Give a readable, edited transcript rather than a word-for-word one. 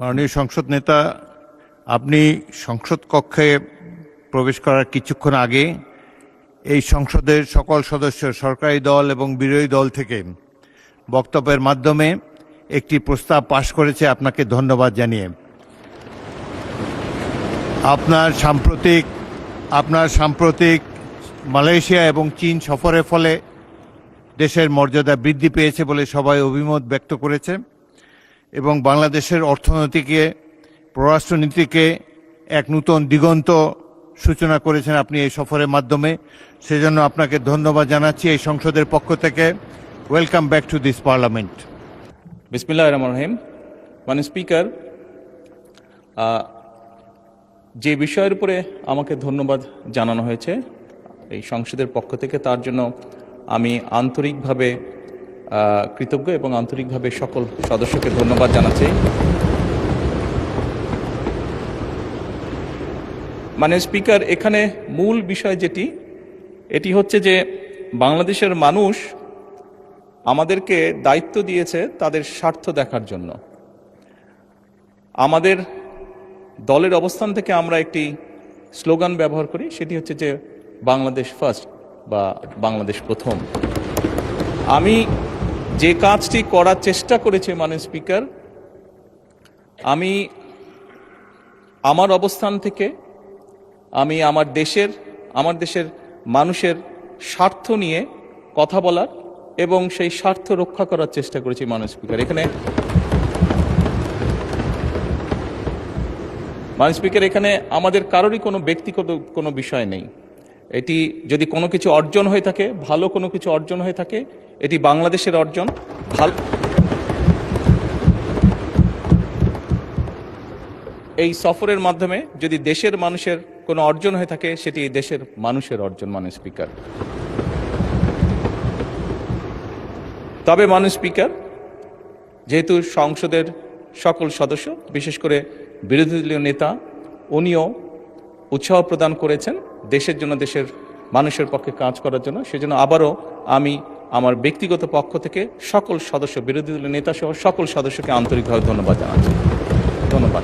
মাননীয় সংসদ নেতা, আপনি সংসদ কক্ষে প্রবেশ করার কিছুক্ষণ আগে এই সংসদের সকল সদস্য, সরকারি দল এবং বিরোধী দল থেকে বক্তব্যের মাধ্যমে একটি প্রস্তাব পাশ করেছে। আপনাকে ধন্যবাদ জানিয়ে আপনার সাম্প্রতিক মালয়েশিয়া এবং চীন সফরের ফলে দেশের মর্যাদা বৃদ্ধি পেয়েছে বলে সবাই অভিমত ব্যক্ত করেছে এবং বাংলাদেশের অর্থনীতিকে, পররাষ্ট্রনীতিকে এক নূতন দিগন্ত সূচনা করেছেন আপনি এই সফরের মাধ্যমে। সেজন্য আপনাকে ধন্যবাদ জানাচ্ছি এই সংসদের পক্ষ থেকে। Welcome back to this parliament. বিসমিল্লাহির রহমানির রহিম। মাননীয় স্পিকার, যে বিষয়ের উপরে আমাকে ধন্যবাদ জানানো হয়েছে এই সংসদের পক্ষ থেকে, তার জন্য আমি আন্তরিকভাবে কৃতজ্ঞ এবং আন্তরিকভাবে সকল সদস্যকে ধন্যবাদ জানাচ্ছি। মাননীয় স্পিকার, এখানে মূল বিষয় এটি হচ্ছে যে বাংলাদেশের মানুষ আমাদেরকে দায়িত্ব দিয়েছে তাদের স্বার্থ দেখার জন্য। আমাদের দলের অবস্থান থেকে আমরা একটি স্লোগান ব্যবহার করি, সেটি হচ্ছে যে বাংলাদেশ ফার্স্ট বা বাংলাদেশ প্রথম। আমি যে কাজটি করার চেষ্টা করেছি মাননীয় স্পিকার, আমি আমার অবস্থান থেকে আমি আমার দেশের মানুষের স্বার্থ নিয়ে কথা বলার এবং সেই স্বার্থ রক্ষা করার চেষ্টা করেছি মাননীয় স্পিকার। মাননীয় স্পিকার, এখানে আমাদের কারোরই কোনো ব্যক্তিগত কোনো বিষয় নেই। এটি যদি কোনো কিছু অর্জন হয়ে থাকে, ভালো কোনো কিছু অর্জন হয়ে থাকে, এটি বাংলাদেশের অর্জন। এই সফরের মাধ্যমে যদি দেশের মানুষের কোনো অর্জন হয়ে থাকে, সেটি দেশের মানুষের অর্জন মাননীয় স্পিকার। তবে মাননীয় স্পিকার, যেহেতু সংসদের সকল সদস্য, বিশেষ করে বিরোধী দলীয় নেতা, উনিও উৎসাহ প্রদান করেছেন দেশের জন্য, দেশের মানুষের পক্ষে কাজ করার জন্য, সেজন্য আবারও আমি আমার ব্যক্তিগত পক্ষ থেকে সকল সদস্য, বিরোধী দলীয় নেতা সহ সকল সদস্যকে আন্তরিকভাবে ধন্যবাদ জানাচ্ছি। ধন্যবাদ।